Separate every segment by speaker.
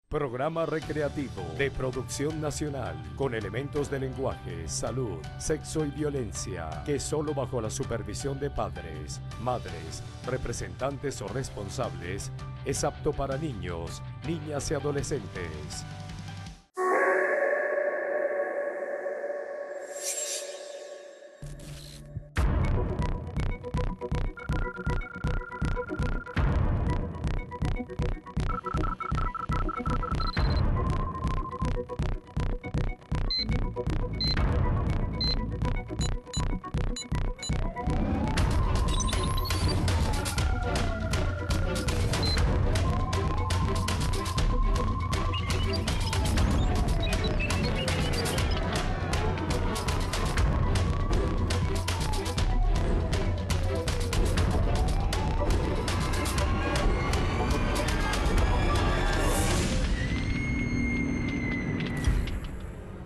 Speaker 1: Programa recreativo de producción nacional con elementos de lenguaje, salud, sexo y violencia que solo bajo la supervisión de padres, madres, representantes o responsables es apto para niños, niñas y adolescentes.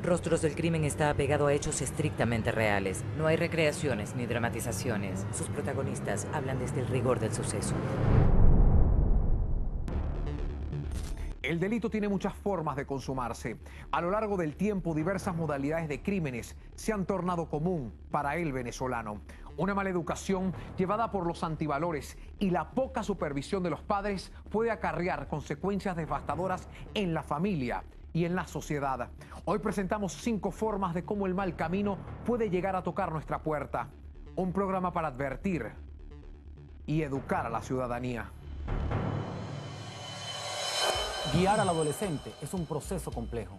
Speaker 2: Rostros del Crimen está apegado a hechos estrictamente reales. No hay recreaciones ni dramatizaciones. Sus protagonistas hablan desde el rigor del suceso.
Speaker 3: El delito tiene muchas formas de consumarse. A lo largo del tiempo, diversas modalidades de crímenes se han tornado común para el venezolano. Una mala educación llevada por los antivalores y la poca supervisión de los padres puede acarrear consecuencias devastadoras en la familia y en la sociedad. Hoy presentamos 5 formas de cómo el mal camino puede llegar a tocar nuestra puerta. Un programa para advertir y educar a la ciudadanía.
Speaker 4: Guiar al adolescente es un proceso complejo.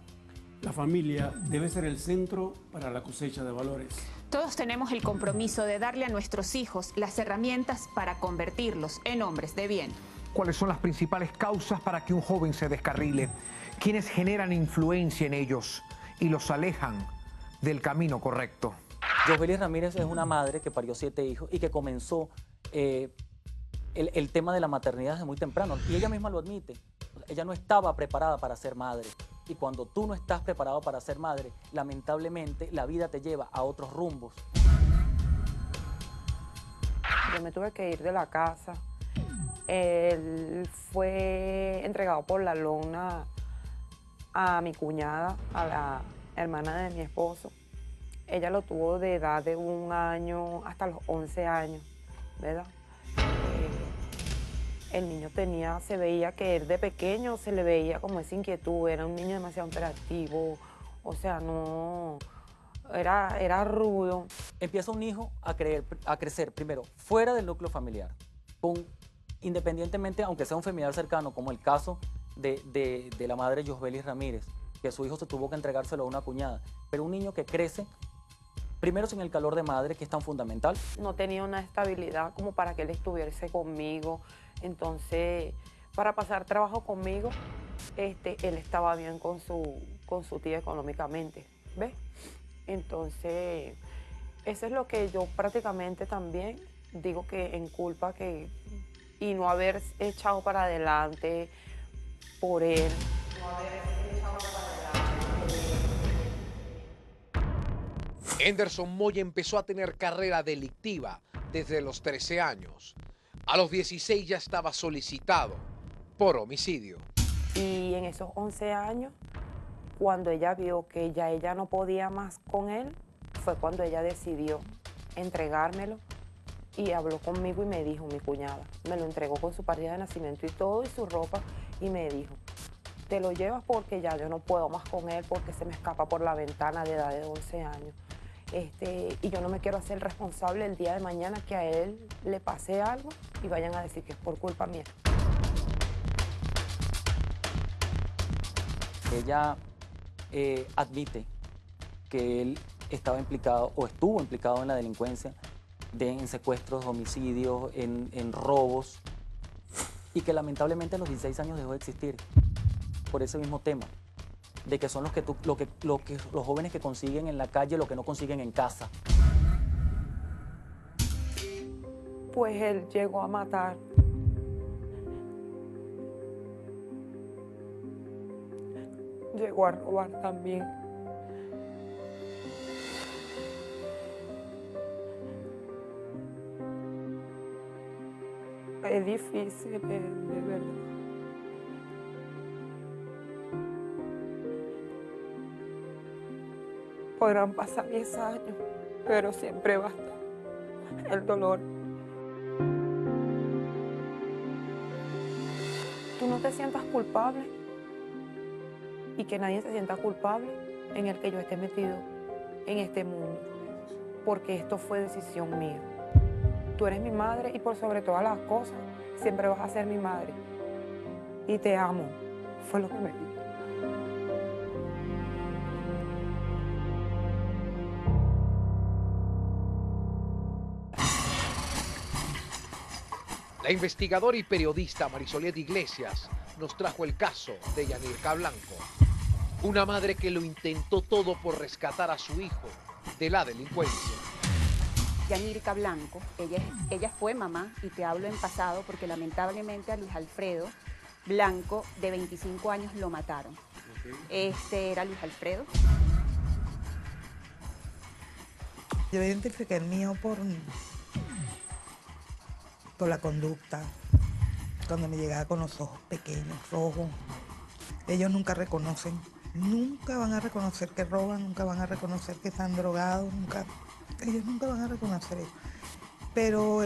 Speaker 5: La familia debe ser el centro para la cosecha de valores.
Speaker 6: Todos tenemos el compromiso de darle a nuestros hijos las herramientas para convertirlos en hombres de bien.
Speaker 3: ¿Cuáles son las principales causas para que un joven se descarrile? ¿Quiénes generan influencia en ellos y los alejan del camino correcto?
Speaker 4: Yosbeli Ramírez es una madre que parió 7 hijos y que comenzó el tema de la maternidad desde muy temprano. Y ella misma lo admite. Ella no estaba preparada para ser madre. Y cuando tú no estás preparado para ser madre, lamentablemente la vida te lleva a otros rumbos.
Speaker 7: Yo me tuve que ir de la casa. Él fue entregado por la lona a mi cuñada, a la hermana de mi esposo. Ella lo tuvo de edad de 1 año hasta los 11 años, ¿verdad? El niño se veía que él de pequeño se le veía como esa inquietud, era un niño demasiado hiperactivo, o sea, no, era rudo.
Speaker 4: Empieza un hijo a crecer primero fuera del núcleo familiar, independientemente, aunque sea un familiar cercano, como el caso de la madre Yosbeli Ramírez, que su hijo se tuvo que entregárselo a una cuñada, pero un niño que crece primero sin el calor de madre, que es tan fundamental.
Speaker 7: No tenía una estabilidad como para que él estuviese conmigo. Entonces, para pasar trabajo conmigo, él estaba bien con su tía económicamente, ¿ves? Entonces, eso es lo que yo prácticamente también digo que en culpa y no haber echado para adelante por él.
Speaker 8: Henderson Moya empezó a tener carrera delictiva desde los 13 años. A los 16 ya estaba solicitado por homicidio.
Speaker 7: Y en esos 11 años, cuando ella vio que ya ella no podía más con él, fue cuando ella decidió entregármelo y habló conmigo y me dijo, mi cuñada, me lo entregó con su partida de nacimiento y todo y su ropa y me dijo, te lo llevas porque ya yo no puedo más con él porque se me escapa por la ventana de edad de 11 años. Y yo no me quiero hacer responsable el día de mañana que a él le pase algo y vayan a decir que es por culpa mía.
Speaker 4: Ella admite que él estaba implicado o estuvo implicado en la delincuencia, en secuestros, homicidios, en robos, y que lamentablemente a los 16 años dejó de existir por ese mismo tema, de que son los jóvenes que consiguen en la calle lo que no consiguen en casa.
Speaker 7: Pues él llegó a matar. Llegó a robar también. Es difícil, de verdad. Podrán pasar 10 años, pero siempre va a estar el dolor. Tú no te sientas culpable y que nadie se sienta culpable en el que yo esté metido en este mundo, porque esto fue decisión mía. Tú eres mi madre y por sobre todas las cosas, siempre vas a ser mi madre. Y te amo, fue lo que me dijo.
Speaker 8: La investigadora y periodista Marisolet Iglesias nos trajo el caso de Yanirka Blanco, una madre que lo intentó todo por rescatar a su hijo de la delincuencia.
Speaker 9: Yanirka Blanco, ella fue mamá, y te hablo en pasado porque lamentablemente a Luis Alfredo Blanco, de 25 años, lo mataron. Este era Luis Alfredo.
Speaker 10: Yo identifiqué el mío por la conducta, cuando me llegaba con los ojos pequeños, rojos. Ellos nunca reconocen, nunca van a reconocer que roban, nunca van a reconocer que están drogados, ellos nunca van a reconocer eso. Pero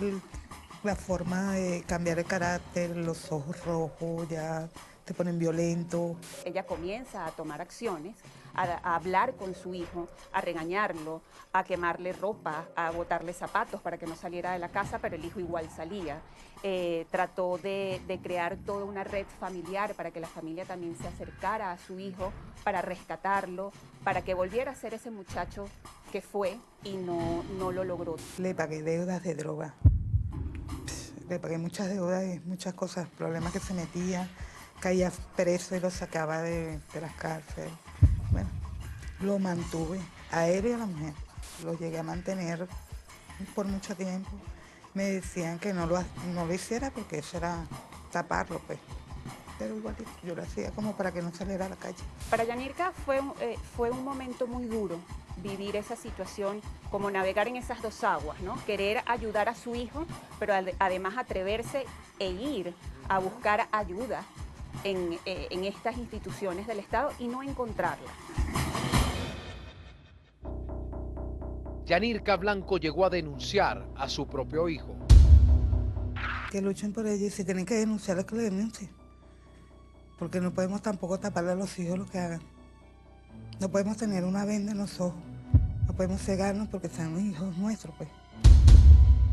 Speaker 10: la forma de cambiar el carácter, los ojos rojos, ya te ponen violento.
Speaker 9: Ella comienza a tomar acciones, a hablar con su hijo, a regañarlo, a quemarle ropa, a botarle zapatos para que no saliera de la casa, pero el hijo igual salía. Trató de crear toda una red familiar para que la familia también se acercara a su hijo, para rescatarlo, para que volviera a ser ese muchacho que fue y no lo logró.
Speaker 10: Le pagué deudas de droga, le pagué muchas deudas y muchas cosas, problemas que se metía, caía preso y lo sacaba de las cárceles. Bueno, lo mantuve, a él y a la mujer. Lo llegué a mantener por mucho tiempo. Me decían que no lo hiciera porque eso era taparlo, pues. Pero igual yo lo hacía como para que no saliera a la calle.
Speaker 9: Para Yanirka fue un momento muy duro vivir esa situación, como navegar en esas dos aguas, ¿no? Querer ayudar a su hijo, pero además atreverse e ir a buscar ayuda en estas instituciones del Estado y no encontrarla.
Speaker 8: Yanirka Blanco llegó a denunciar a su propio hijo.
Speaker 10: Que luchen por ellos y si tienen que denunciar, que lo denuncien. Porque no podemos tampoco taparle a los hijos lo que hagan. No podemos tener una venda en los ojos. No podemos cegarnos porque son hijos nuestros, pues.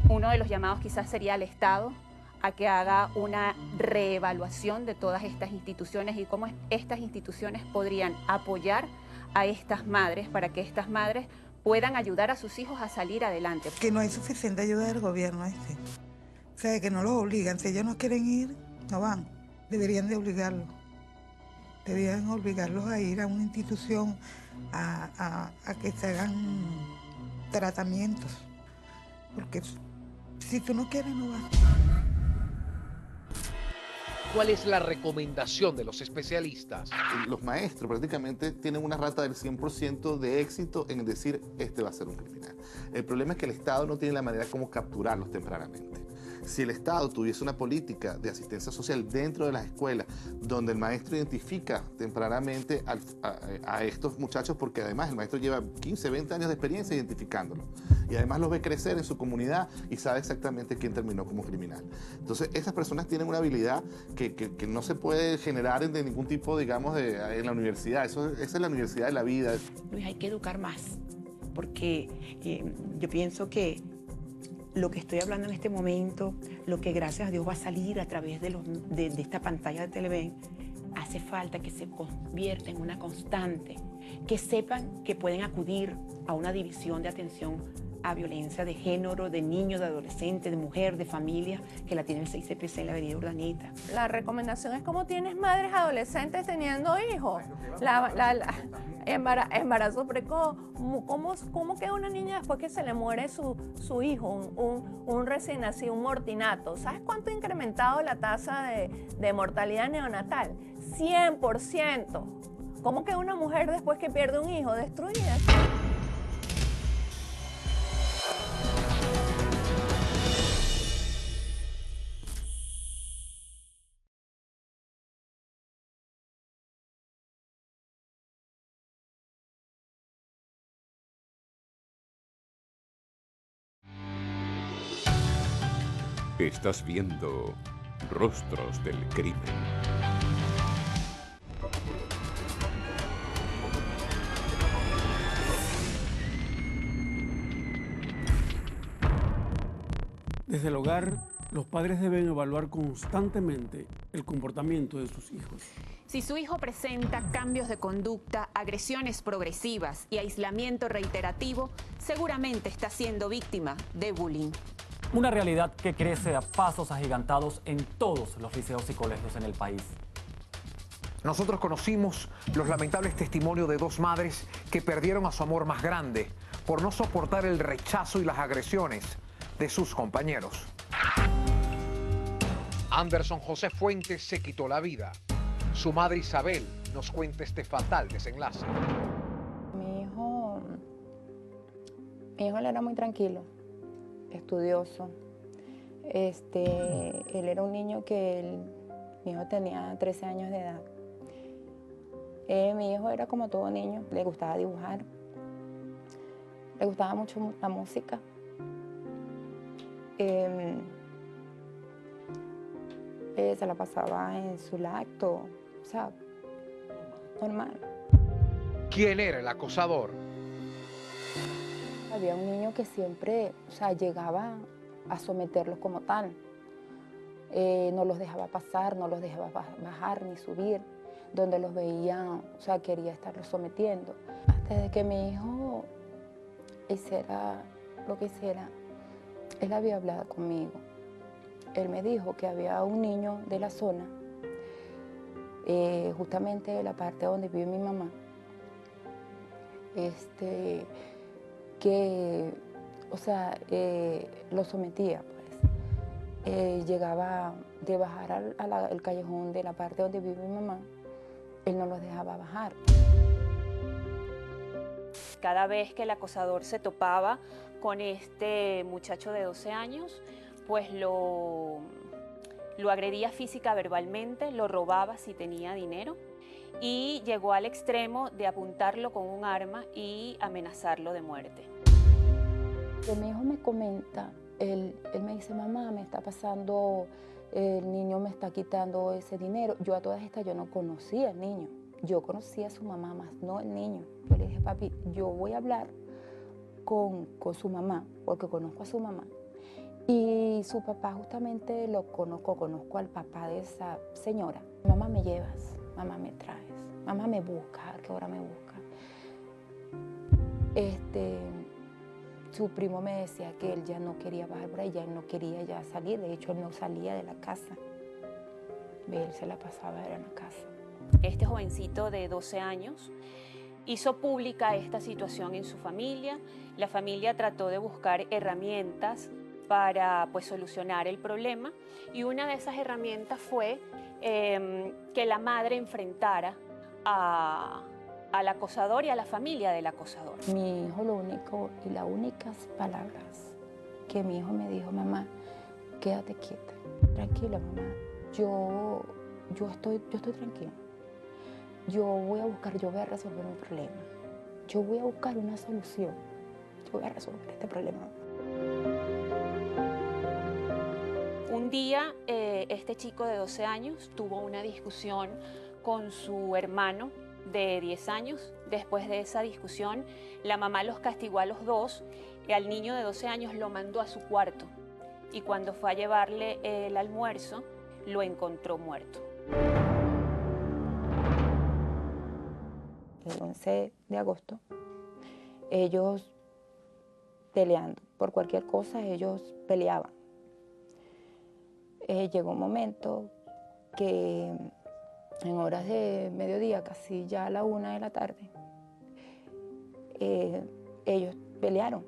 Speaker 9: Uno de los llamados quizás sería al Estado a que haga una reevaluación de todas estas instituciones y cómo estas instituciones podrían apoyar a estas madres para que estas madres puedan ayudar a sus hijos a salir adelante.
Speaker 10: Que no hay suficiente ayuda del gobierno, ¿sí? O sea, que no los obligan. Si ellos no quieren ir, no van. Deberían de obligarlos. Deberían obligarlos a ir a una institución a que se hagan tratamientos. Porque si tú no quieres, no vas.
Speaker 8: ¿Cuál es la recomendación de los especialistas?
Speaker 11: Los maestros prácticamente tienen una rata del 100% de éxito en decir, este va a ser un criminal. El problema es que el Estado no tiene la manera como capturarlos tempranamente. Si el Estado tuviese una política de asistencia social dentro de las escuelas, donde el maestro identifica tempranamente a estos muchachos, porque además el maestro lleva 15, 20 años de experiencia identificándolos, y además los ve crecer en su comunidad y sabe exactamente quién terminó como criminal. Entonces, esas personas tienen una habilidad que no se puede generar de ningún tipo, digamos, en la universidad. Esa es la universidad de la vida.
Speaker 12: Luis, hay que educar más, porque yo pienso que lo que estoy hablando en este momento, lo que gracias a Dios va a salir a través de esta pantalla de Televen, hace falta que se convierta en una constante, que sepan que pueden acudir a una división de atención a violencia de género, de niños, de adolescentes, de mujer, de familia, que la tiene el 6CPC en la avenida Urdanita.
Speaker 13: La recomendación es cómo tienes madres adolescentes teniendo hijos. Embarazo precoz. ¿Cómo queda una niña después que se le muere su hijo, un recién nacido, un mortinato? ¿Sabes cuánto ha incrementado la tasa de mortalidad neonatal? 100%. ¿Cómo queda una mujer después que pierde un hijo? Destruida.
Speaker 1: Estás viendo Rostros del Crimen.
Speaker 5: Desde el hogar, los padres deben evaluar constantemente el comportamiento de sus hijos.
Speaker 6: Si su hijo presenta cambios de conducta, agresiones progresivas y aislamiento reiterativo, seguramente está siendo víctima de bullying.
Speaker 14: Una realidad que crece a pasos agigantados en todos los liceos y colegios en el país.
Speaker 3: Nosotros conocimos los lamentables testimonios de dos madres que perdieron a su amor más grande por no soportar el rechazo y las agresiones de sus compañeros.
Speaker 8: Anderson José Fuentes se quitó la vida. Su madre Isabel nos cuenta este fatal desenlace.
Speaker 7: Mi hijo él era muy tranquilo, estudioso. Él era un niño mi hijo tenía 13 años de edad. Mi hijo era como todo niño, le gustaba dibujar, le gustaba mucho la música. Se la pasaba en su lacto, o sea, normal.
Speaker 8: ¿Quién era el acosador?
Speaker 7: Había un niño que siempre, llegaba a someterlos como tal. No los dejaba pasar, no los dejaba bajar ni subir. Donde los veía, quería estarlos sometiendo. Hasta de que mi hijo hiciera lo que hiciera, él había hablado conmigo. Él me dijo que había un niño de la zona, justamente de la parte donde vive mi mamá, que, lo sometía, pues. Llegaba de bajar al callejón de la parte donde vive mi mamá, él no los dejaba bajar.
Speaker 15: Cada vez que el acosador se topaba con este muchacho de 12 años, pues lo agredía física, verbalmente, lo robaba si tenía dinero y llegó al extremo de apuntarlo con un arma y amenazarlo de muerte.
Speaker 7: Mi hijo me comenta, él me dice, mamá, me está pasando, el niño me está quitando ese dinero. Yo a todas estas yo no conocía al niño, yo conocía a su mamá, más no el niño. Yo le dije, papi, yo voy a hablar con su mamá, porque conozco a su mamá. Y su papá justamente lo conozco al papá de esa señora. Mamá, me llevas, mamá, me traes, mamá, me busca, ¿a qué hora me busca? Su primo me decía que él ya no quería bajar por ahí, ya él no quería ya salir, de hecho él no salía de la casa. Él se la pasaba en la casa.
Speaker 15: Este jovencito de 12 años hizo pública esta situación en su familia. La familia trató de buscar herramientas para solucionar el problema y una de esas herramientas fue que la madre enfrentara al acosador y a la familia del acosador.
Speaker 7: Mi hijo lo único y las únicas palabras que mi hijo me dijo, mamá, quédate quieta, tranquila mamá, yo estoy tranquila, yo voy a resolver mi problema, yo voy a buscar una solución, yo voy a resolver este problema.
Speaker 15: Un día, este chico de 12 años tuvo una discusión con su hermano de 10 años. Después de esa discusión, la mamá los castigó a los dos y al niño de 12 años lo mandó a su cuarto. Y cuando fue a llevarle el almuerzo, lo encontró muerto.
Speaker 7: El 11 de agosto, ellos peleando. Por cualquier cosa, ellos peleaban. Llegó un momento que en horas de mediodía, casi ya a la 1 de la tarde, ellos pelearon.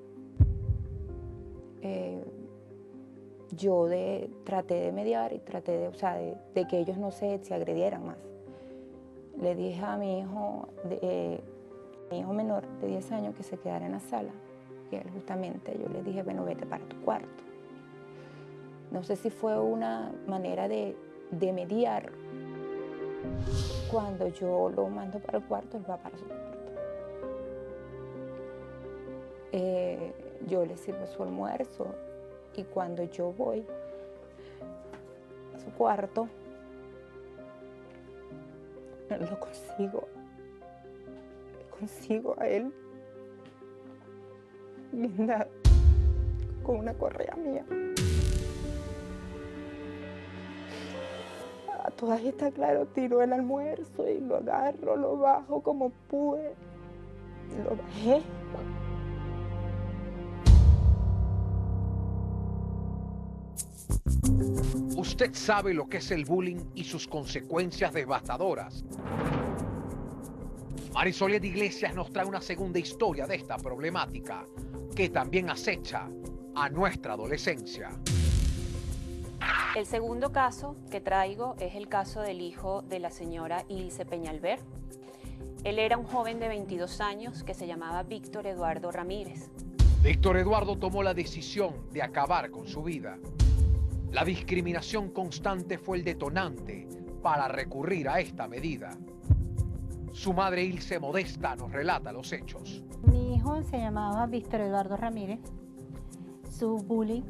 Speaker 7: Yo traté de mediar y traté de que ellos no se agredieran más. Le dije a mi hijo menor de 10 años que se quedara en la sala. Y él justamente, yo le dije, bueno, vete para tu cuarto. No sé si fue una manera de mediar. Cuando yo lo mando para el cuarto, él va para su cuarto. Yo le sirvo su almuerzo y cuando yo voy, cuarto, lo consigo a él guindado con una correa mía. A todas estas, claro, tiro el almuerzo y lo agarro, lo bajo como pude, lo bajé.
Speaker 8: Usted sabe lo que es el bullying y sus consecuencias devastadoras. Marisoliet Iglesias nos trae una segunda historia de esta problemática que también acecha a nuestra adolescencia.
Speaker 15: El segundo caso que traigo es el caso del hijo de la señora Ilse Peñalver. Él era un joven de 22 años que se llamaba Víctor Eduardo Ramírez.
Speaker 8: Víctor Eduardo tomó la decisión de acabar con su vida. La discriminación constante fue el detonante para recurrir a esta medida. Su madre Ilse Modesta nos relata los hechos.
Speaker 16: Mi hijo se llamaba Víctor Eduardo Ramírez. Su bullying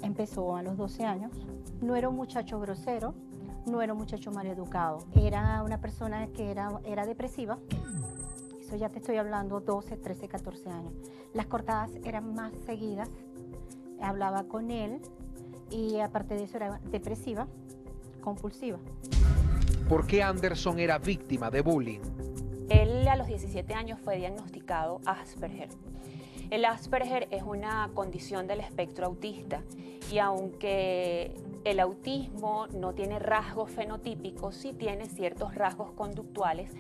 Speaker 16: empezó a los 12 años. No era un muchacho grosero, no era un muchacho maleducado. Era una persona que era depresiva. Eso ya te estoy hablando 12, 13, 14 años. Las cortadas eran más seguidas. Hablaba con él y aparte de eso era depresiva, compulsiva.
Speaker 8: ¿Por qué Anderson era víctima de bullying?
Speaker 15: Él a los 17 años fue diagnosticado Asperger. El Asperger es una condición del espectro autista y aunque el autismo no tiene rasgos fenotípicos, sí tiene ciertos rasgos conductuales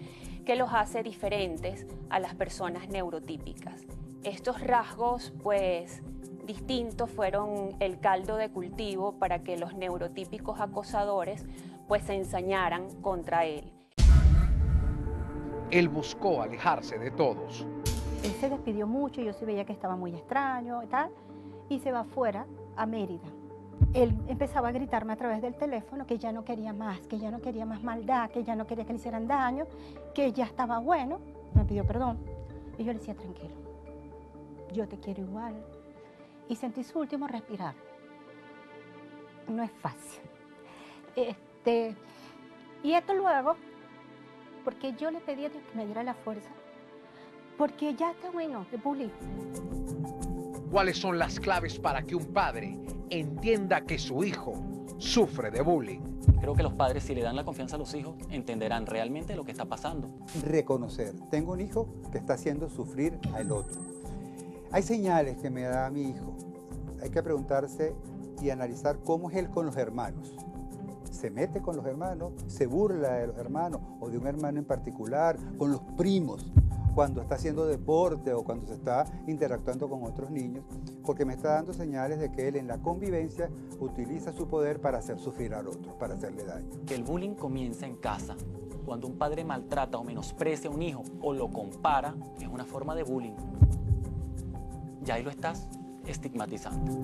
Speaker 15: que los hace diferentes a las personas neurotípicas. Estos rasgos, pues, distintos fueron el caldo de cultivo para que los neurotípicos acosadores, pues, se ensañaran contra él.
Speaker 8: Él buscó alejarse de todos.
Speaker 16: Él se despidió mucho, yo sí veía que estaba muy extraño y tal, y se va afuera a Mérida. Él empezaba a gritarme a través del teléfono que ya no quería más maldad, que ya no quería que le hicieran daño, que ya estaba bueno. Me pidió perdón. Y yo le decía, tranquilo, yo te quiero igual. Y sentí su último respirar. No es fácil. Y esto lo hago porque yo le pedí a Dios que me diera la fuerza, porque ya está bueno de bullying.
Speaker 8: ¿Cuáles son las claves para que un padre entienda que su hijo sufre de bullying?
Speaker 14: Creo que los padres, si le dan la confianza a los hijos, entenderán realmente lo que está pasando.
Speaker 17: Reconocer, tengo un hijo que está haciendo sufrir al otro. Hay señales que me da mi hijo. Hay que preguntarse y analizar cómo es él con los hermanos. Se mete con los hermanos, se burla de los hermanos o de un hermano en particular, con los primos, cuando está haciendo deporte o cuando se está interactuando con otros niños, porque me está dando señales de que él en la convivencia utiliza su poder para hacer sufrir al otro, para hacerle daño.
Speaker 14: Que el bullying comienza en casa. Cuando un padre maltrata o menosprecia a un hijo o lo compara, es una forma de bullying. Ya ahí lo estás estigmatizando.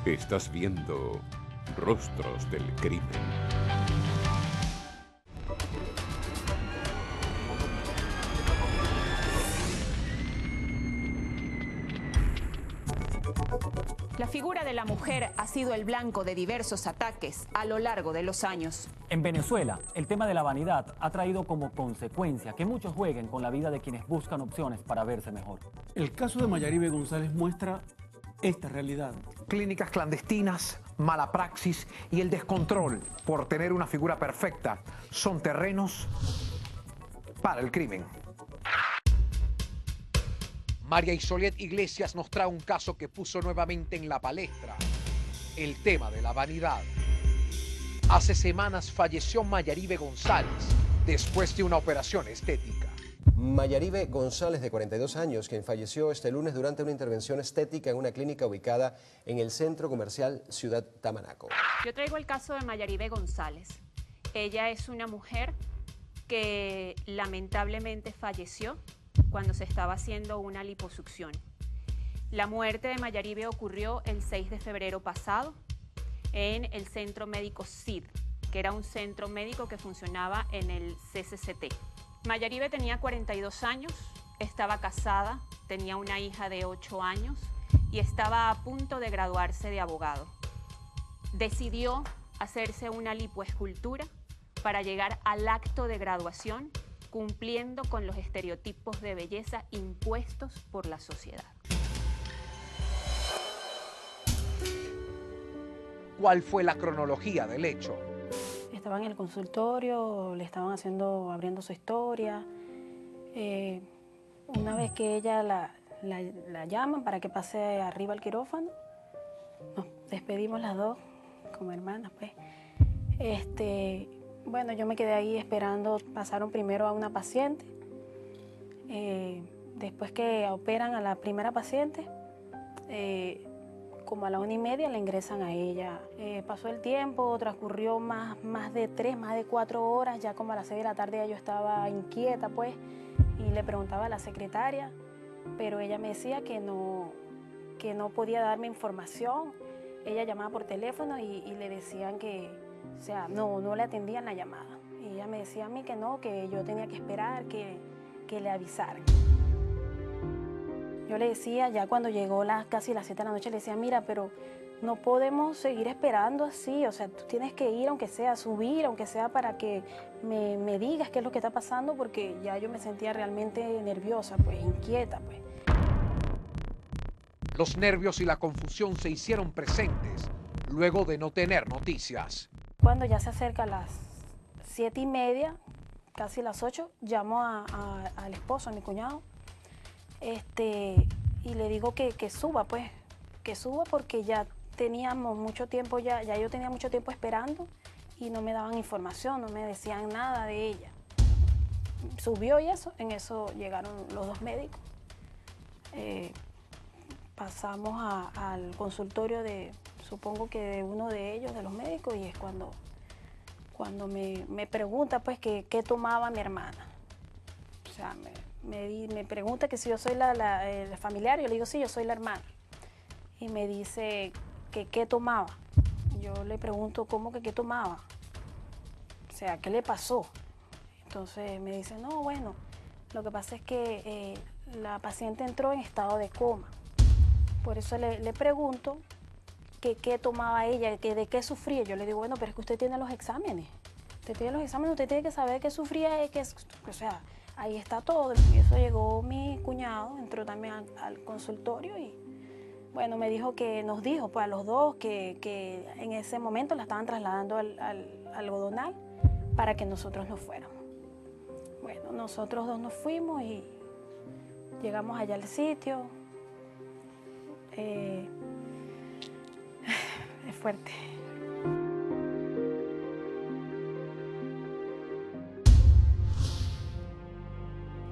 Speaker 1: Estás viendo Rostros del Crimen.
Speaker 6: La figura de la mujer ha sido el blanco de diversos ataques a lo largo de los años.
Speaker 14: En Venezuela, el tema de la vanidad ha traído como consecuencia que muchos jueguen con la vida de quienes buscan opciones para verse mejor.
Speaker 5: El caso de Mayaribe González muestra esta realidad.
Speaker 3: Clínicas clandestinas, mala praxis y el descontrol por tener una figura perfecta son terrenos para el crimen.
Speaker 8: María Isolet Iglesias nos trae un caso que puso nuevamente en la palestra el tema de la vanidad. Hace semanas falleció Mayaribe González después de una operación estética.
Speaker 18: Mayaribe González, de 42 años, quien falleció este lunes durante una intervención estética en una clínica ubicada en el centro comercial Ciudad Tamanaco.
Speaker 15: Yo traigo el caso de Mayaribe González. Ella es una mujer que lamentablemente falleció cuando se estaba haciendo una liposucción.
Speaker 6: La muerte de Mayaribe ocurrió el 6 de febrero pasado en el Centro Médico CID, que era un centro médico que funcionaba en el CCCT. Mayaribe tenía 42 años, estaba casada, tenía una hija de 8 años y estaba a punto de graduarse de abogado. Decidió hacerse una lipoescultura para llegar al acto de graduación cumpliendo con los estereotipos de belleza impuestos por la sociedad.
Speaker 8: ¿Cuál fue la cronología del hecho?
Speaker 19: Estaba en el consultorio, le estaban abriendo su historia. Una vez que ella la llaman para que pase arriba al quirófano, nos despedimos las dos como hermanas, pues. Bueno, yo me quedé ahí esperando, pasaron primero a una paciente, después que operan a la primera paciente, como a la 1:30 la ingresan a ella. Pasó el tiempo, transcurrió más de 4 horas, ya como a las 6 de la tarde ya yo estaba inquieta, pues, y le preguntaba a la secretaria, pero ella me decía que no podía darme información. Ella llamaba por teléfono y le decían que, o sea, no le atendían la llamada. Y ella me decía a mí que no, que yo tenía que esperar, que le avisaran. Yo le decía, ya cuando llegó casi las 7 de la noche, le decía, mira, pero no podemos seguir esperando así, o sea, tú tienes que ir, aunque sea subir, aunque sea para que me digas qué es lo que está pasando, porque ya yo me sentía realmente nerviosa, pues, inquieta, pues.
Speaker 8: Los nervios y la confusión se hicieron presentes luego de no tener noticias.
Speaker 19: Cuando ya se acerca a las 7:30, casi las 8, llamo al esposo, a mi cuñado, y le digo que suba, pues, que suba porque ya teníamos mucho tiempo, ya yo tenía mucho tiempo esperando y no me daban información, no me decían nada de ella. Subió y en eso llegaron los 2 médicos. Pasamos al consultorio supongo que de uno de ellos, de los médicos, y es cuando me pregunta, pues, qué tomaba mi hermana. O sea, me pregunta que si yo soy el familiar, yo le digo, sí, yo soy la hermana. Y me dice que qué tomaba. Yo le pregunto, ¿cómo que qué tomaba? O sea, ¿qué le pasó? Entonces me dice, no, bueno, lo que pasa es que la paciente entró en estado de coma. Por eso le pregunto que qué tomaba ella, que de qué sufría. Yo le digo, bueno, pero es que usted tiene los exámenes. Usted tiene los exámenes, usted tiene que saber qué sufría, o sea, ahí está todo. Y eso llegó mi cuñado, entró también al consultorio y, bueno, nos dijo pues a los dos que en ese momento la estaban trasladando al algodonal para que nosotros nos fuéramos. Bueno, nosotros dos nos fuimos y llegamos allá al sitio. Es fuerte.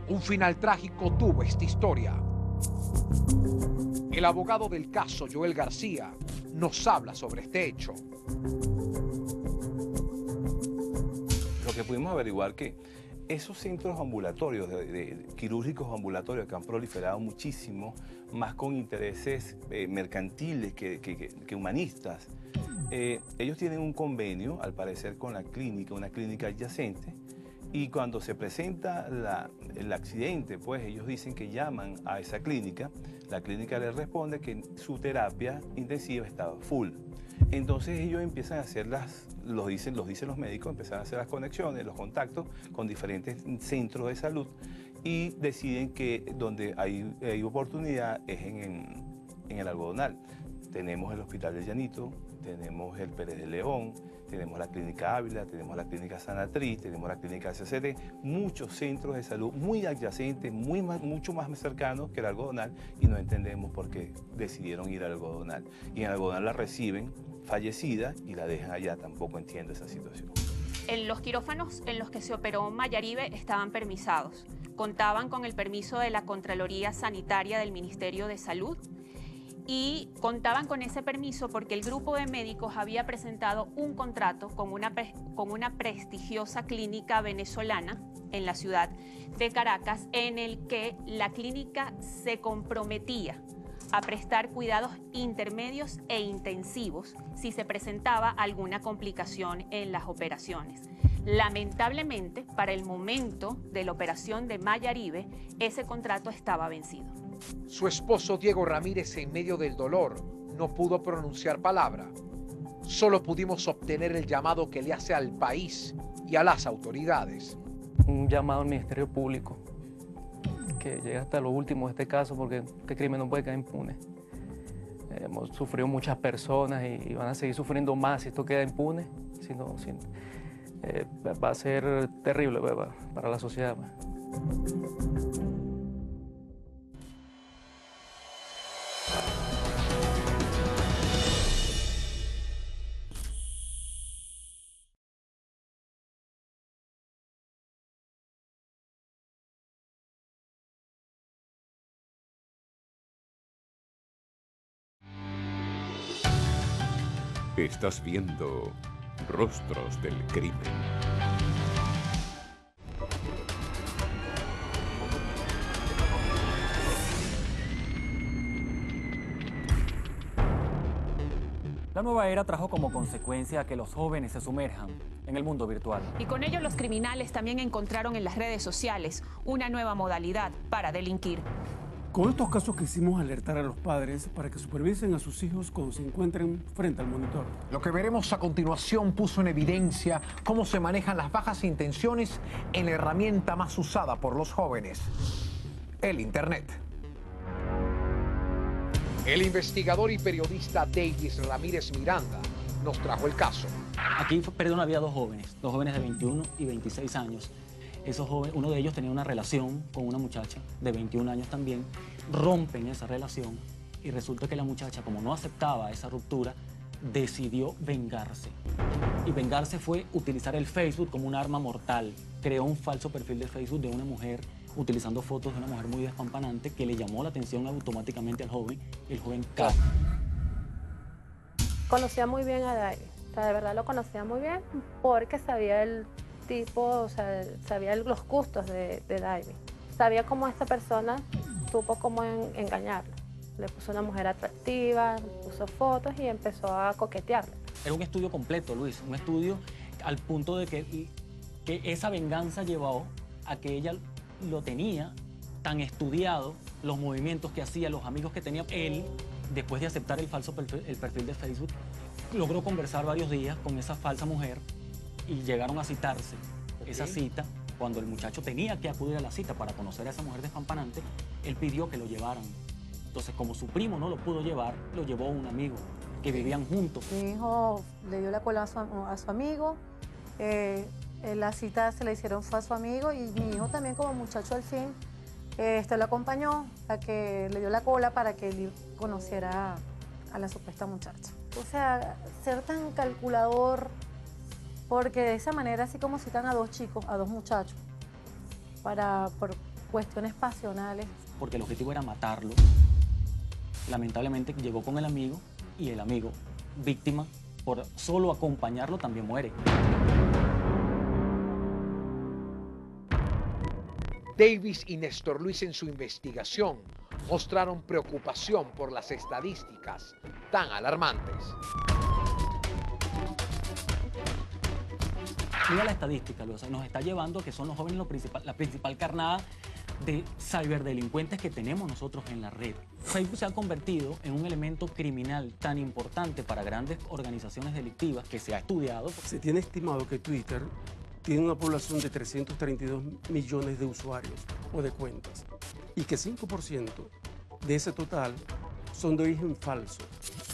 Speaker 8: Un final trágico tuvo esta historia. El abogado del caso, Joel García, nos habla sobre este hecho.
Speaker 20: Lo que pudimos averiguar que esos centros ambulatorios, quirúrgicos ambulatorios que han proliferado muchísimo, más con intereses mercantiles que humanistas, ellos tienen un convenio, al parecer, con la clínica, una clínica adyacente, y cuando se presenta el accidente, pues ellos dicen que llaman a esa clínica, la clínica les responde que su terapia intensiva estaba full. Entonces ellos empiezan a hacer lo dicen los médicos, empiezan a hacer las conexiones, los contactos con diferentes centros de salud y deciden que donde hay oportunidad es en el algodonal. Tenemos el Hospital del Llanito, tenemos el Pérez de León, tenemos la Clínica Ávila, tenemos la Clínica Sanatriz, tenemos la Clínica CCT, muchos centros de salud muy adyacentes, mucho más cercanos que el algodonal, y no entendemos por qué decidieron ir al algodonal. Y en el algodonal la reciben fallecida y la dejan allá, tampoco entiendo esa situación.
Speaker 6: En los quirófanos en los que se operó Mayaribe estaban permisados. Contaban con el permiso de la Contraloría Sanitaria del Ministerio de Salud y contaban con ese permiso porque el grupo de médicos había presentado un contrato con una prestigiosa clínica venezolana en la ciudad de Caracas, en el que la clínica se comprometía a prestar cuidados intermedios e intensivos si se presentaba alguna complicación en las operaciones. Lamentablemente, para el momento de la operación de Mayaribe, ese contrato estaba vencido.
Speaker 8: Su esposo Diego Ramírez, en medio del dolor, no pudo pronunciar palabra. Solo pudimos obtener el llamado que le hace al país y a las autoridades.
Speaker 21: Un llamado al Ministerio Público que llegue hasta lo último de este caso, porque este crimen no puede quedar impune. Hemos sufrido muchas personas y van a seguir sufriendo más si esto queda impune. Va a ser terrible para la sociedad.
Speaker 22: Estás viendo Rostros del Crimen.
Speaker 14: La nueva era trajo como consecuencia que los jóvenes se sumerjan en el mundo virtual.
Speaker 6: Y con ello los criminales también encontraron en las redes sociales una nueva modalidad para delinquir.
Speaker 5: Con estos casos quisimos alertar a los padres para que supervisen a sus hijos cuando se encuentren frente al monitor.
Speaker 3: Lo que veremos a continuación puso en evidencia cómo se manejan las bajas intenciones en la herramienta más usada por los jóvenes, el Internet.
Speaker 8: El investigador y periodista Davis Ramírez Miranda nos trajo el caso.
Speaker 4: Aquí perdieron la vida dos jóvenes de 21 y 26 años. Esos jóvenes, uno de ellos tenía una relación con una muchacha de 21 años también, rompen esa relación y resulta que la muchacha, como no aceptaba esa ruptura, decidió vengarse. Y vengarse fue utilizar el Facebook como un arma mortal. Creó un falso perfil de Facebook de una mujer, utilizando fotos de una mujer muy despampanante que le llamó la atención automáticamente al joven, y el joven cayó.
Speaker 23: Conocía muy bien a David, o sea, de verdad lo conocía muy bien porque sabía el tipo, o sea, sabía los gustos de David. Sabía cómo esta persona supo cómo engañarlo. Le puso una mujer atractiva, puso fotos y empezó a coquetearle.
Speaker 4: Era un estudio completo, Luis, un estudio al punto de que esa venganza llevó a que ella lo tenía tan estudiado, los movimientos que hacía, los amigos que tenía. Él, después de aceptar el perfil de Facebook, logró conversar varios días con esa falsa mujer y llegaron a citarse. Esa cita, cuando el muchacho tenía que acudir a la cita para conocer a esa mujer despampanante, él pidió que lo llevaran. Entonces, como su primo no lo pudo llevar, lo llevó un amigo, que vivían juntos.
Speaker 24: Mi hijo le dio la cola a su amigo, la cita se la hicieron fue a su amigo y mi hijo también como muchacho al fin, lo acompañó a que le dio la cola para que él conociera a la supuesta muchacha. O sea, ser tan calculador, porque de esa manera así como citan a dos chicos, a dos muchachos, por cuestiones pasionales.
Speaker 4: Porque el objetivo era matarlo. Lamentablemente llegó con el amigo y el amigo, víctima, por solo acompañarlo también muere.
Speaker 8: Davis y Néstor Luis en su investigación mostraron preocupación por las estadísticas tan alarmantes.
Speaker 4: Mira la estadística, Luis, nos está llevando que son los jóvenes la principal carnada de ciberdelincuentes que tenemos nosotros en la red. Facebook se ha convertido en un elemento criminal tan importante para grandes organizaciones delictivas que se ha estudiado.
Speaker 5: Se tiene estimado que Twitter tiene una población de 332 millones de usuarios o de cuentas y que 5% de ese total son de origen falso,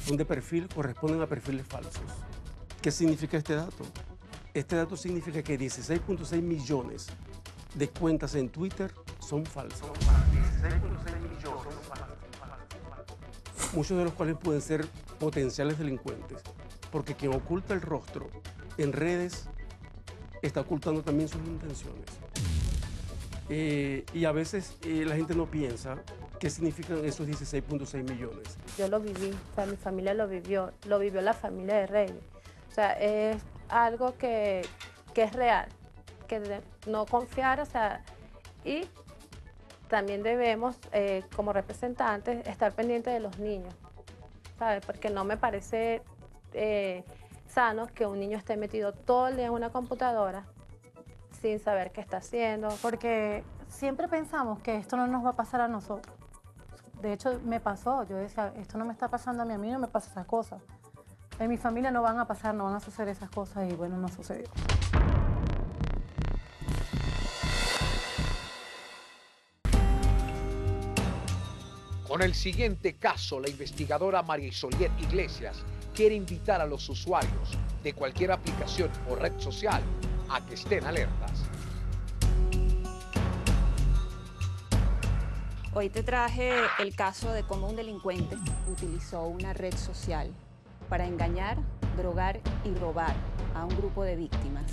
Speaker 5: son de perfil, corresponden a perfiles falsos. ¿Qué significa este dato? Este dato significa que 16.6 millones de cuentas en Twitter son falsas. 16.6 millones son falsas. Muchos de los cuales pueden ser potenciales delincuentes, porque quien oculta el rostro en redes está ocultando también sus intenciones. Y a veces la gente no piensa qué significan esos 16.6 millones.
Speaker 23: Yo lo viví, o sea, mi familia lo vivió la familia de Reyes. O sea, es algo que es real, que no confiar, o sea, y también debemos, como representantes, estar pendientes de los niños, ¿sabes? Porque no me parece sano que un niño esté metido todo el día en una computadora sin saber qué está haciendo.
Speaker 24: Porque siempre pensamos que esto no nos va a pasar a nosotros. De hecho, me pasó. Yo decía, esto no me está pasando a mí no me pasa esas cosas. En mi familia no van a pasar, no van a suceder esas cosas y bueno, no sucedió.
Speaker 8: Con el siguiente caso, la investigadora María Isoliet Iglesias quiere invitar a los usuarios de cualquier aplicación o red social a que estén alertas.
Speaker 6: Hoy te traje el caso de cómo un delincuente utilizó una red social para engañar, drogar y robar a un grupo de víctimas.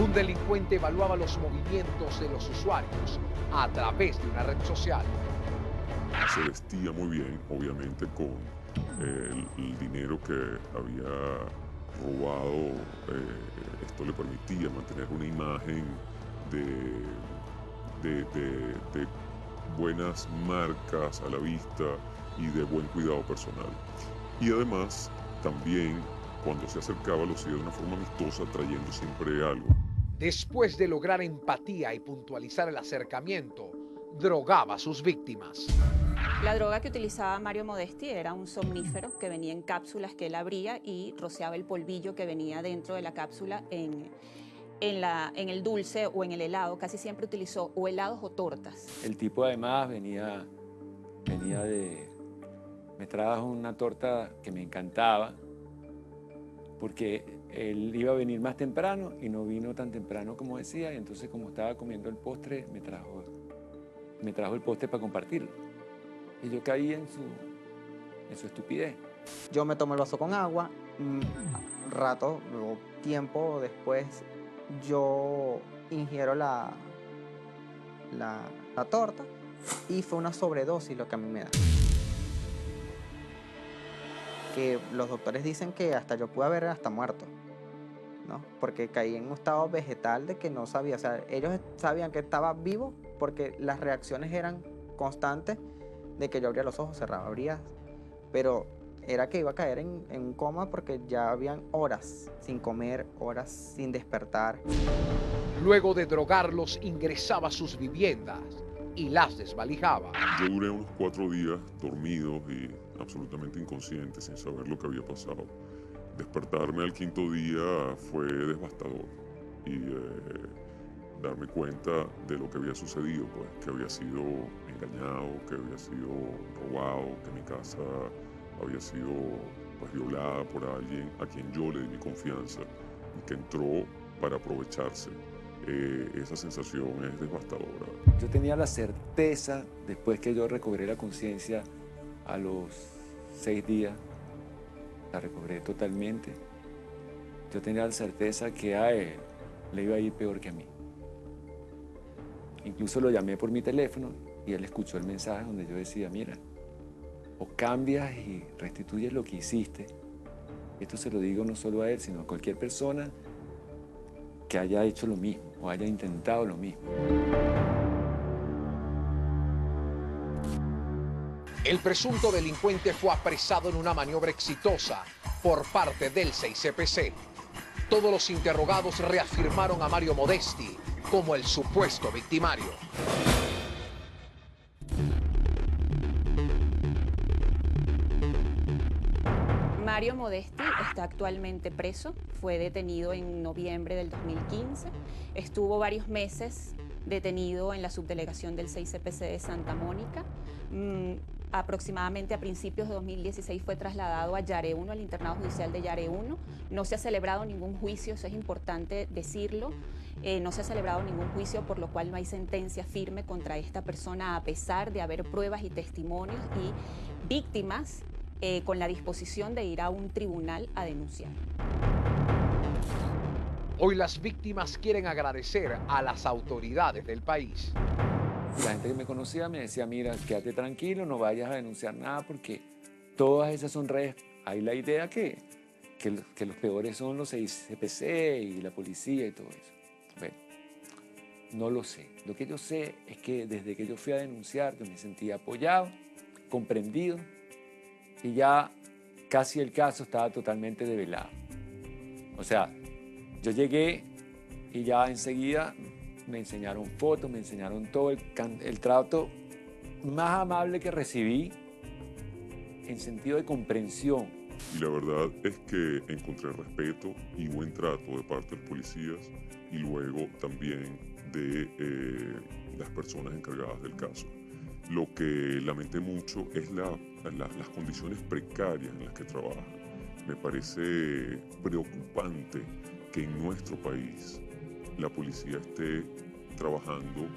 Speaker 8: Un delincuente evaluaba los movimientos de los usuarios a través de una red social.
Speaker 2: Se vestía muy bien, obviamente, con el dinero que había robado. Esto le permitía mantener una imagen de buenas marcas a la vista y de buen cuidado personal. Y además, también, cuando se acercaba, lo hacía de una forma amistosa, trayendo siempre algo.
Speaker 8: Después de lograr empatía y puntualizar el acercamiento, drogaba a sus víctimas.
Speaker 6: La droga que utilizaba Mario Modesti era un somnífero que venía en cápsulas que él abría y rociaba el polvillo que venía dentro de la cápsula en el dulce o en el helado. Casi siempre utilizó o helados o tortas.
Speaker 9: El tipo además venía me trajo una torta que me encantaba porque él iba a venir más temprano y no vino tan temprano como decía, y entonces como estaba comiendo el postre me trajo el postre para compartirlo. Y yo caí en su estupidez.
Speaker 10: Yo me tomo el vaso con agua, rato, luego tiempo después yo ingiero la torta y fue una sobredosis lo que a mí me da. Que los doctores dicen que hasta yo pude haber hasta muerto, ¿no? Porque caí en un estado vegetal de que no sabía, o sea, ellos sabían que estaba vivo porque las reacciones eran constantes de que yo abría los ojos, cerraba, abría, pero era que iba a caer en un coma porque ya habían horas sin comer, horas sin despertar.
Speaker 8: Luego de drogarlos, ingresaba a sus viviendas y las desvalijaba.
Speaker 2: Yo duré unos 4 días dormido y absolutamente inconsciente, sin saber lo que había pasado. Despertarme al 5.º día fue devastador y darme cuenta de lo que había sucedido, pues, que había sido engañado, que había sido robado, que mi casa había sido, pues, violada por alguien a quien yo le di mi confianza y que entró para aprovecharse. Esa sensación es devastadora.
Speaker 9: Yo tenía la certeza, después que yo recobré la conciencia a los 6 días, la recobré totalmente, yo tenía la certeza que a él le iba a ir peor que a mí. Incluso lo llamé por mi teléfono y él escuchó el mensaje donde yo decía, mira, o cambias y restituyes lo que hiciste. Esto se lo digo no solo a él, sino a cualquier persona que haya hecho lo mismo o haya intentado lo mismo.
Speaker 8: El presunto delincuente fue apresado en una maniobra exitosa por parte del 6CPC. Todos los interrogados reafirmaron a Mario Modesti como el supuesto victimario.
Speaker 6: Mario Modesti está actualmente preso, fue detenido en noviembre del 2015, estuvo varios meses detenido en la subdelegación del 6CPC de Santa Mónica. Aproximadamente a principios de 2016 fue trasladado a Yare 1, al internado judicial de Yare 1. No se ha celebrado ningún juicio, eso es importante decirlo. No se ha celebrado ningún juicio, por lo cual no hay sentencia firme contra esta persona, a pesar de haber pruebas y testimonios y víctimas con la disposición de ir a un tribunal a denunciar.
Speaker 8: Hoy las víctimas quieren agradecer a las autoridades del país.
Speaker 9: La gente que me conocía me decía, mira, quédate tranquilo, no vayas a denunciar nada porque todas esas son redes. Hay la idea que los peores son los 6CPC y la policía y todo eso. Bueno, No lo sé. Lo que yo sé es que desde que yo fui a denunciar, yo me sentí apoyado, comprendido, y ya casi el caso estaba totalmente develado. O sea, yo llegué y ya enseguida me enseñaron fotos, me enseñaron todo el trato más amable que recibí en sentido de comprensión.
Speaker 2: Y la verdad es que encontré respeto y buen trato de parte de los policías y luego también de las personas encargadas del caso. Lo que lamenté mucho es las condiciones precarias en las que trabajan. Me parece preocupante que en nuestro país la policía esté trabajando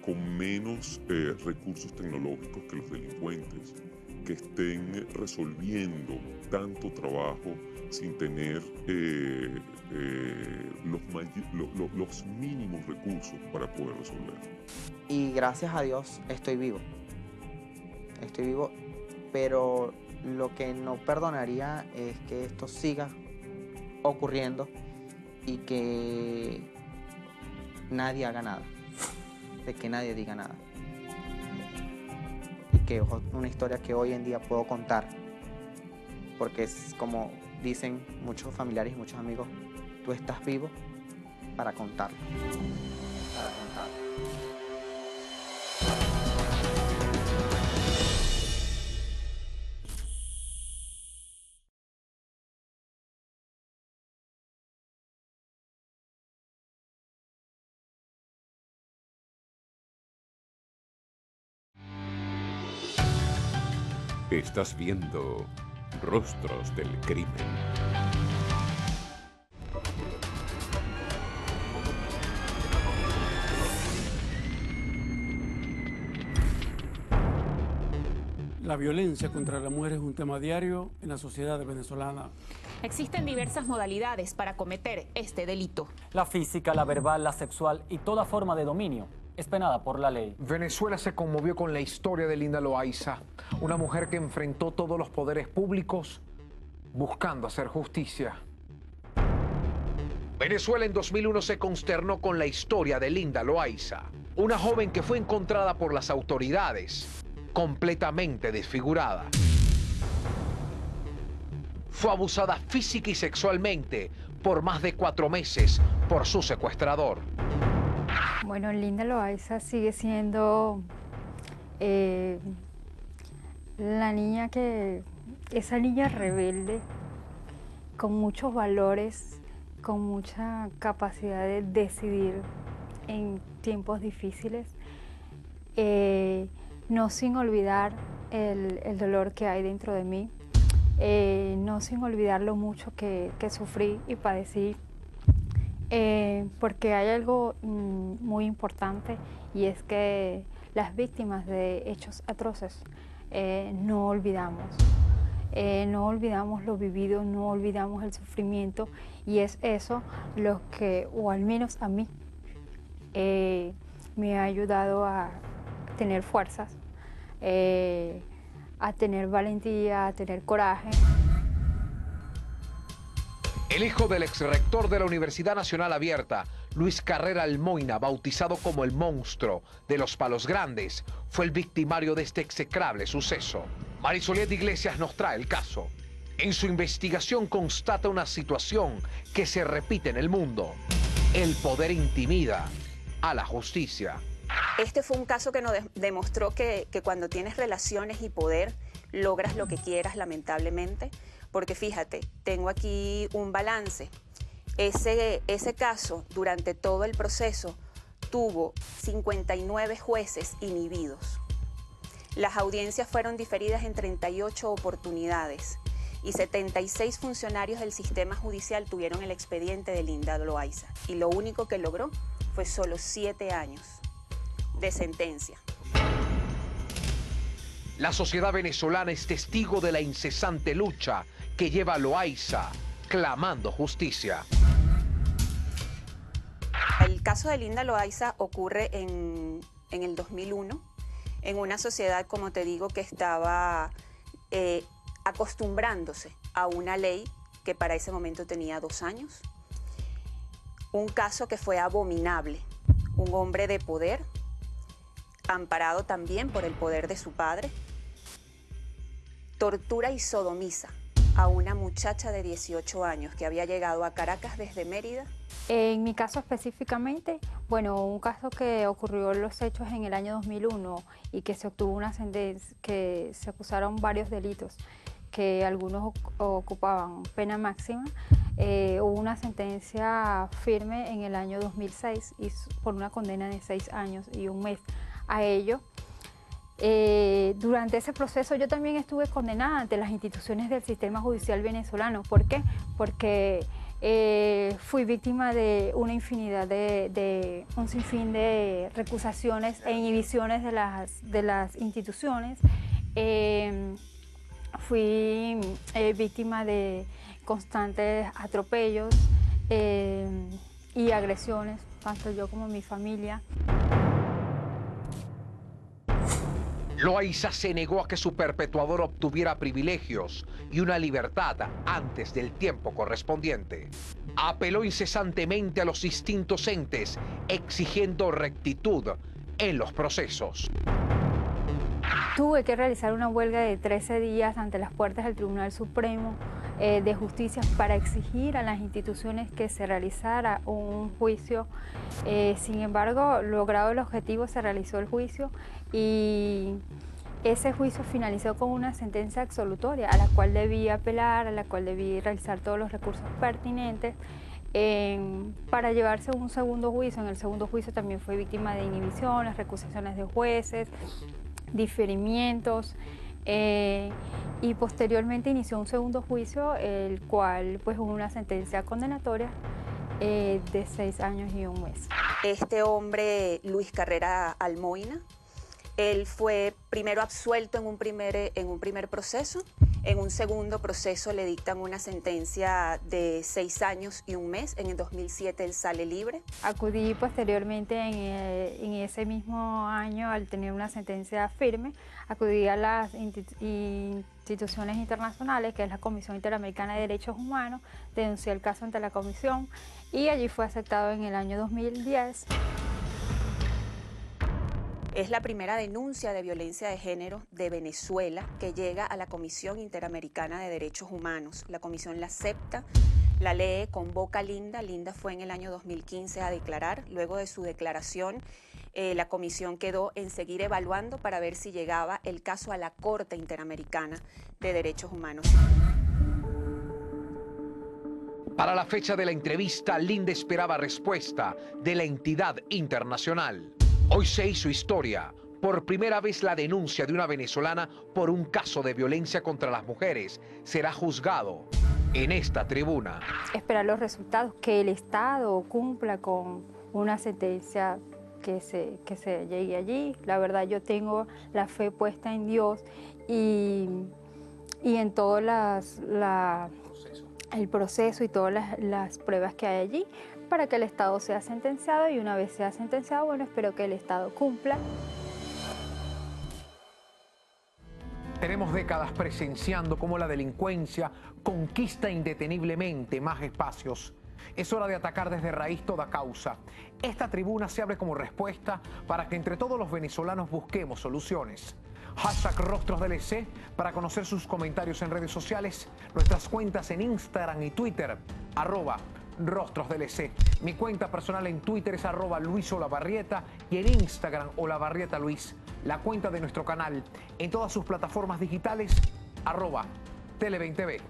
Speaker 2: con menos recursos tecnológicos que los delincuentes, que estén resolviendo tanto trabajo sin tener los mínimos recursos para poder resolver.
Speaker 10: Y gracias a Dios estoy vivo. Estoy vivo, pero lo que no perdonaría es que esto siga ocurriendo y que nadie haga nada, de que nadie diga nada. Y que es una historia que hoy en día puedo contar, porque es como dicen muchos familiares y muchos amigos, tú estás vivo para contarlo. Para contarlo.
Speaker 22: Estás viendo Rostros del Crimen.
Speaker 5: La violencia contra la mujer es un tema diario en la sociedad venezolana.
Speaker 6: Existen diversas modalidades para cometer este delito.
Speaker 14: La física, la verbal, la sexual y toda forma de dominio es penada por la ley.
Speaker 3: Venezuela se conmovió con la historia de Linda Loaiza, una mujer que enfrentó todos los poderes públicos buscando hacer justicia. Venezuela en 2001 se consternó con la historia de Linda Loaiza, una joven que fue encontrada por las autoridades completamente desfigurada. Fue abusada física y sexualmente por más de 4 meses por su secuestrador.
Speaker 7: Bueno, Linda Loaiza sigue siendo la niña esa niña rebelde, con muchos valores, con mucha capacidad de decidir en tiempos difíciles, no sin olvidar el dolor que hay dentro de mí, no sin olvidar lo mucho que sufrí y padecí. Porque hay algo muy importante, y es que las víctimas de hechos atroces no olvidamos. No olvidamos lo vivido, no olvidamos el sufrimiento, y es eso lo que, o al menos a mí, me ha ayudado a tener fuerzas, a tener valentía, a tener coraje.
Speaker 3: El hijo del exrector de la Universidad Nacional Abierta, Luis Carrera Almoina, bautizado como el monstruo de los Palos Grandes, fue el victimario de este execrable suceso. Marisoliet Iglesias nos trae el caso. En su investigación constata una situación que se repite en el mundo. El poder intimida a la justicia.
Speaker 6: Este fue un caso que nos demostró que cuando tienes relaciones y poder, logras lo que quieras, lamentablemente. Porque fíjate, tengo aquí un balance. Ese caso, durante todo el proceso, tuvo 59 jueces inhibidos. Las audiencias fueron diferidas en 38 oportunidades y 76 funcionarios del sistema judicial tuvieron el expediente de Linda Loaiza. Y lo único que logró fue solo 7 años de sentencia.
Speaker 3: La sociedad venezolana es testigo de la incesante lucha que lleva a Loaiza clamando justicia.
Speaker 6: El caso de Linda Loaiza ocurre en el 2001, en una sociedad, como te digo, que estaba acostumbrándose a una ley que para ese momento tenía 2 años. Un caso que fue abominable,
Speaker 15: un hombre de poder, amparado también por el poder de su padre. Tortura y sodomiza a una muchacha de 18 años que había llegado a Caracas desde Mérida.
Speaker 7: En mi caso específicamente, bueno, un caso que ocurrió los hechos en el año 2001 y que se obtuvo una sentencia, que se acusaron varios delitos, que algunos ocupaban pena máxima. Hubo una sentencia firme en el año 2006 y por una condena de 6 años y 1 mes a ello. Durante ese proceso yo también estuve condenada ante las instituciones del sistema judicial venezolano. ¿Por qué? Porque fui víctima de una infinidad de un sinfín de recusaciones e inhibiciones de las instituciones. Fui víctima de constantes atropellos y agresiones, tanto yo como mi familia.
Speaker 8: Loaiza se negó a que su perpetuador obtuviera privilegios y una libertad antes del tiempo correspondiente. Apeló incesantemente a los distintos entes, exigiendo rectitud en los procesos.
Speaker 7: Tuve que realizar una huelga de 13 días ante las puertas del Tribunal Supremo de Justicia para exigir a las instituciones que se realizara un juicio. Sin embargo, logrado el objetivo, se realizó el juicio y ese juicio finalizó con una sentencia absolutoria a la cual debí apelar, a la cual debí realizar todos los recursos pertinentes para llevarse un segundo juicio. En el segundo juicio también fue víctima de inhibiciones, recusaciones de jueces, diferimientos, y posteriormente inició un segundo juicio, el cual pues hubo una sentencia condenatoria de 6 años y 1 mes.
Speaker 15: Este hombre, Luis Carrera Almoina, él fue primero absuelto en un primer proceso. En un segundo proceso le dictan una sentencia de 6 años y 1 mes. En el 2007 él sale libre.
Speaker 7: Acudí posteriormente en ese mismo año, al tener una sentencia firme, acudí a las instituciones internacionales, que es la Comisión Interamericana de Derechos Humanos, denuncié el caso ante la comisión y allí fue aceptado en el año 2010.
Speaker 15: Es la primera denuncia de violencia de género de Venezuela que llega a la Comisión Interamericana de Derechos Humanos. La comisión la acepta, la lee, convoca a Linda. Linda fue en el año 2015 a declarar. Luego de su declaración, la comisión quedó en seguir evaluando para ver si llegaba el caso a la Corte Interamericana de Derechos Humanos.
Speaker 8: Para la fecha de la entrevista, Linda esperaba respuesta de la entidad internacional. Hoy se hizo historia. Por primera vez la denuncia de una venezolana por un caso de violencia contra las mujeres será juzgado en esta tribuna.
Speaker 7: Esperar los resultados, que el Estado cumpla con una sentencia que se llegue allí. La verdad, yo tengo la fe puesta en Dios y en todo el proceso y todas las pruebas que hay allí, para que el Estado sea sentenciado, y una vez sea sentenciado, bueno, espero que el Estado cumpla.
Speaker 3: Tenemos décadas presenciando cómo la delincuencia conquista indeteniblemente más espacios. Es hora de atacar desde raíz toda causa. Esta tribuna se abre como respuesta para que entre todos los venezolanos busquemos soluciones. #RostrosDLC para conocer sus comentarios en redes sociales, nuestras cuentas en Instagram y Twitter, @RostrosDLC. Mi cuenta personal en Twitter es @LuisOlavarrieta y en Instagram OlavarrietaLuis. La cuenta de nuestro canal en todas sus plataformas digitales, @Tele20V.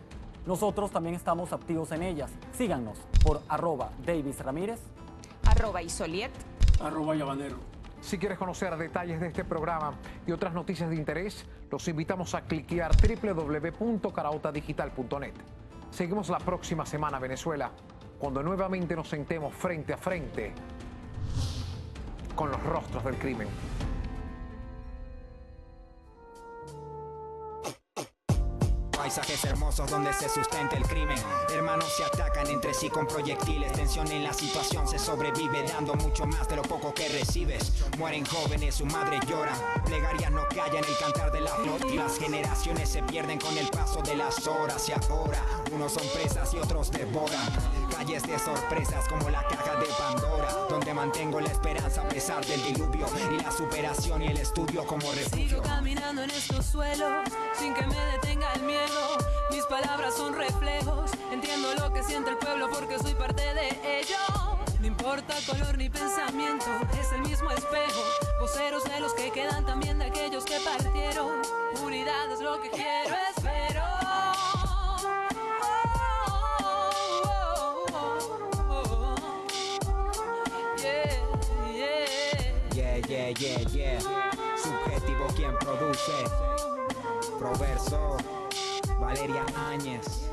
Speaker 11: Nosotros también estamos activos en ellas. Síganos por @DavisRamírez,
Speaker 6: @Isoliet,
Speaker 11: @Yabanero.
Speaker 3: Si quieres conocer detalles de este programa y otras noticias de interés, los invitamos a cliquear www.caraotadigital.net. Seguimos la próxima semana, Venezuela, cuando nuevamente nos sentemos frente a frente con los rostros del crimen.
Speaker 12: Paisajes hermosos donde se sustenta el crimen. Hermanos se atacan entre sí con proyectiles. Tensión en la situación, se sobrevive dando mucho más de lo poco que recibes. Mueren jóvenes, su madre llora. Plegarias no callan el cantar de la flor. Y las generaciones se pierden con el paso de las horas. Y ahora unos son presas y otros devoran. Calle calles de sorpresas como la caja de Pandora, donde mantengo la esperanza a pesar del diluvio y la superación y el estudio como refugio.
Speaker 1: Sigo caminando en estos suelos sin que me detenga el miedo. Mis palabras son reflejos, entiendo lo que siente el pueblo porque soy parte de ello. No importa color ni pensamiento, es el mismo espejo. Voceros de los que quedan, también de aquellos que partieron. Unidad es lo que quiero, espero.
Speaker 12: Yeah. Subjetivo quien produce. Proverso, Valeria Áñez.